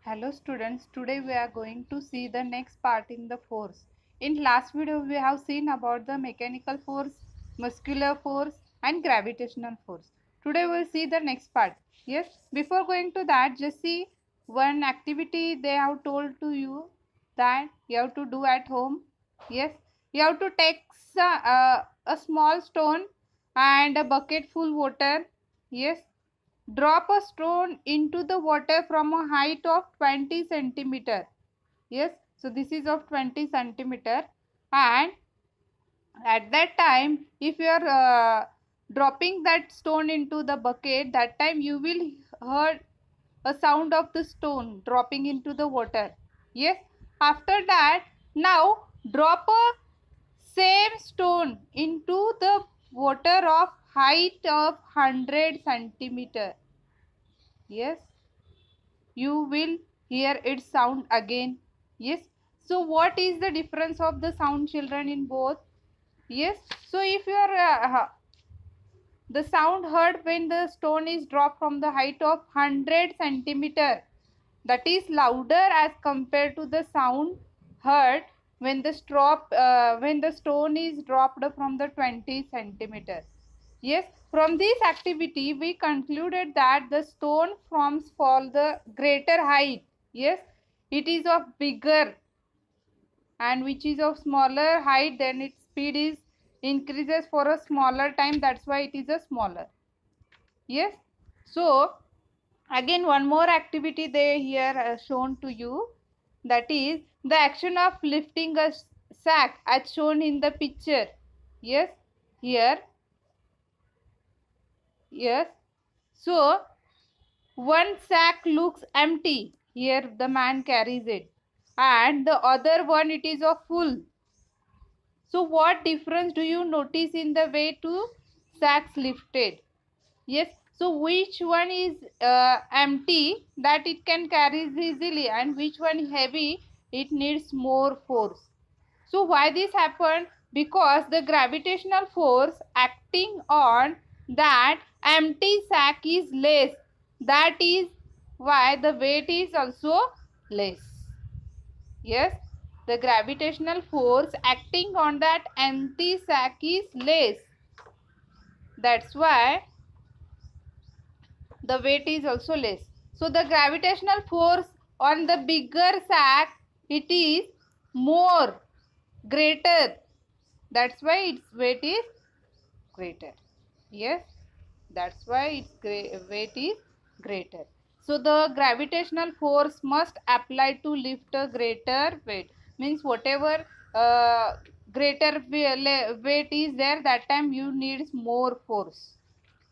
Hello students, today we are going to see the next part in the force. In last video we have seen about the mechanical force, muscular force and gravitational force. Today we will see the next part. Yes, before going to that, just see one activity they have told to you that you have to do at home. Yes, you have to take a small stone and a bucket full water. Yes, drop a stone into the water from a height of 20 centimeter. Yes, so this is of 20 centimeter, and at that time if you are dropping that stone into the bucket, that time you will hear a sound of the stone dropping into the water. Yes, after that now drop a same stone into the water of height of 100 centimeter. Yes, you will hear its sound again. Yes, so what is the difference of the sound, children, in both? Yes, so if you are the sound heard when the stone is dropped from the height of 100 centimeter, that is louder as compared to the sound heard when the stone is dropped from the 20 centimeter. Yes, from this activity we concluded that the stone forms fall the greater height. Yes, it is of bigger, and which is of smaller height, then its speed is increases for a smaller time, that's why it is a smaller. Yes, so again one more activity they here shown to you, that is the action of lifting a sack as shown in the picture. Yes, here. Yes, so one sack looks empty, here the man carries it, and the other one it is of full. So what difference do you notice in the way to sacks lifted? Yes, so which one is empty, that it can carry easily, and which one heavy, it needs more force. So why this happened? Because the gravitational force acting on that empty sack is less. That is why the weight is also less. Yes, the gravitational force acting on that empty sack is less. That's why the weight is also less. So the gravitational force on the bigger sack, it is more, greater. That's why its weight is greater. Yes, that's why its weight is greater. So the gravitational force must apply to lift a greater weight. Means whatever greater weight is there, that time you need more force.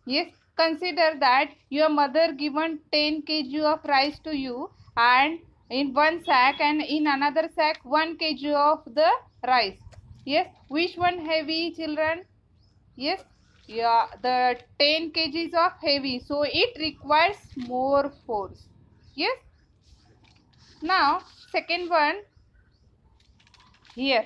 Yes, consider that your mother given 10 kg of rice to you, and in one sack, and in another sack 1 kg of the rice. Yes, which one heavy, children? Yes, yeah, the 10 kgs of heavy, so it requires more force. Yes, now second one, here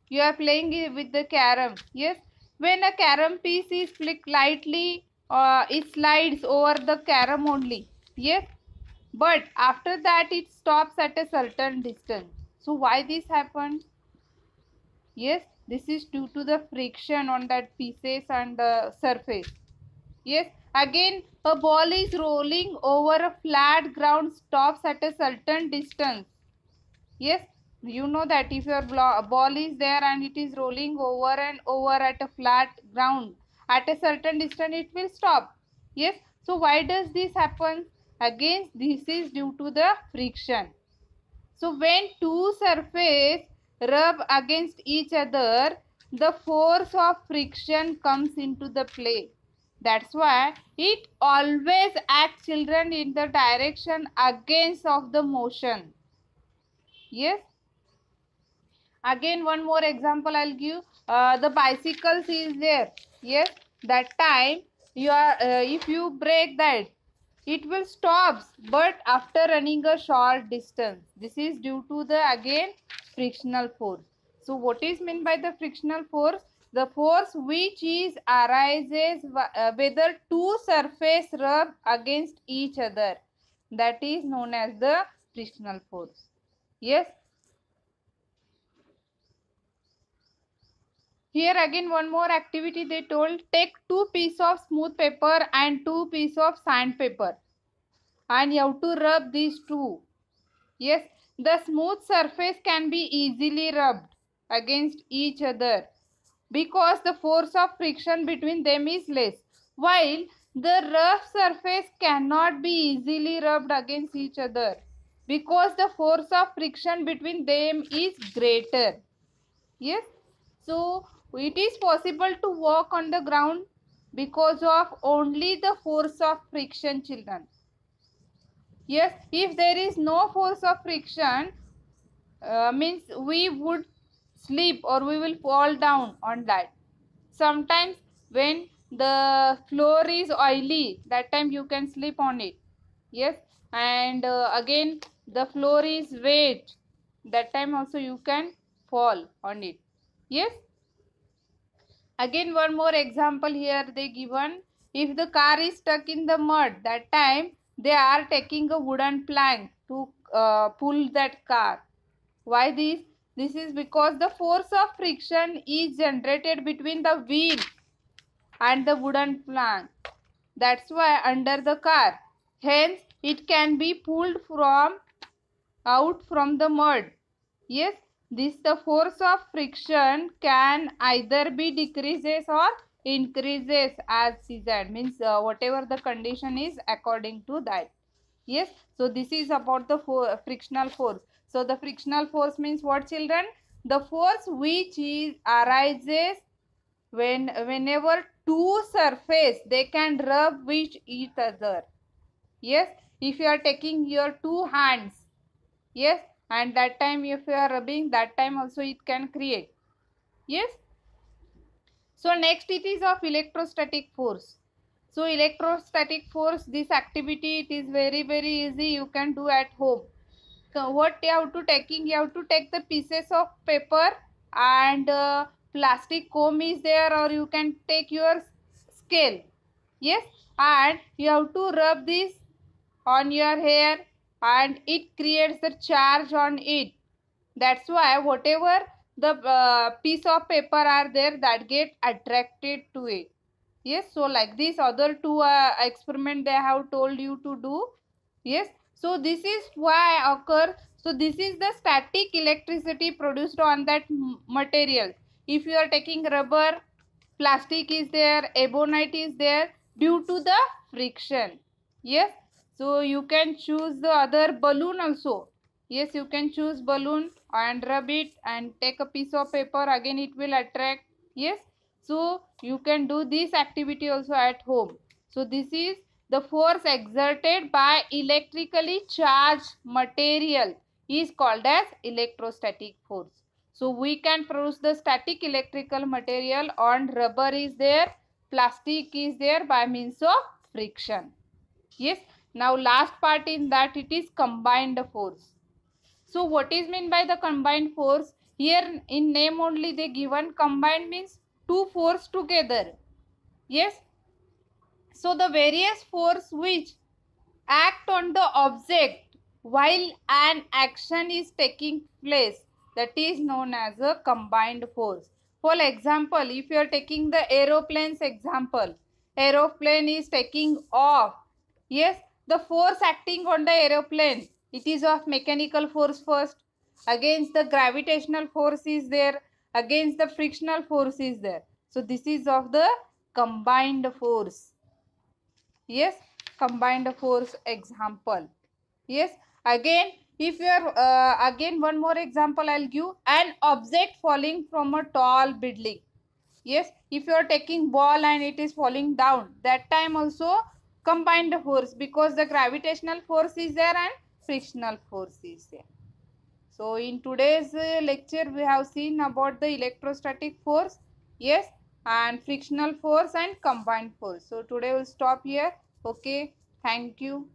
you are playing with the carom. Yes, when a carom piece is flicked lightly, it slides over the carom only. Yes, but after that it stops at a certain distance. So why this happened? Yes, this is due to the friction on that pieces and the surface. Yes, again a ball is rolling over a flat ground, stops at a certain distance. Yes, you know that if your ball is there and it is rolling over and over at a flat ground, at a certain distance it will stop. Yes, so why does this happen? Again, this is due to the friction. So when two surfaces rub against each other, the force of friction comes into the play. That's why it always acts, children, in the direction against of the motion. Yes. Again one more example I'll give. The bicycles is there. Yes. That time you are if you break that, it will stop, but after running a short distance. This is due to the again frictional force. So what is meant by the frictional force? The force which is arises whether two surface rub against each other. that is known as the frictional force. Yes. Here again one more activity they told, take 2 pieces of smooth paper and 2 pieces of sandpaper and you have to rub these two. Yes, the smooth surface can be easily rubbed against each other because the force of friction between them is less, while the rough surface cannot be easily rubbed against each other because the force of friction between them is greater. Yes, so it is possible to walk on the ground because of only the force of friction, children. Yes, if there is no force of friction, means we would slip or we will fall down on that. Sometimes when the floor is oily, that time you can slip on it. Yes, and again the floor is wet, that time also you can fall on it. Yes. Again one more example here they given. If the car is stuck in the mud, that time they are taking a wooden plank to pull that car. Why this? This is because the force of friction is generated between the wheel and the wooden plank. That's why under the car. Hence it can be pulled out from the mud. Yes, this the force of friction can either be decreases or increases as desired. Means whatever the condition is according to that. Yes, so this is about the frictional force. So the frictional force means what, children? The force which arises whenever two surface they can rub with each other. Yes, if you are taking your two hands, yes, and that time if you are rubbing, that time also it can create. Yes. So next it is of electrostatic force. So electrostatic force, this activity it is very easy, you can do at home. So what you have to taking, you have to take the pieces of paper and plastic comb is there, or you can take your scale. Yes, and you have to rub this on your hair and it creates the charge on it. That's why whatever the piece of paper are there, that get attracted to it. Yes, so like this other two experiment they have told you to do. Yes, so this is why occur. So this is the static electricity produced on that material. If you are taking rubber, plastic is there, ebonite is there, due to the friction. Yes, so you can choose the other balloon also. Yes, you can choose balloon and rub it and take a piece of paper, again it will attract. Yes, so you can do this activity also at home. So this is the force exerted by electrically charged material is called as electrostatic force. So we can produce the static electrical material on rubber is there, plastic is there by means of friction. Yes, now last part in that it is combined force. So what is meant by the combined force? Here in name only they given combined means two force together. Yes. So the various force which act on the object while an action is taking place, that is known as a combined force. For example, if you are taking the aeroplane's example, aeroplane is taking off. Yes, the force acting on the aeroplane, it is of mechanical force first, against the gravitational force is there, against the frictional force is there. So this is of the combined force. Yes, combined force example. Yes, again if you are again one more example I'll give, an object falling from a tall building. Yes, if you are taking ball and it is falling down, that time also combined force, because the gravitational force is there and frictional force is there. So in today's lecture we have seen about the electrostatic force, yes, and frictional force and combined force. So today we'll stop here. Okay, thank you.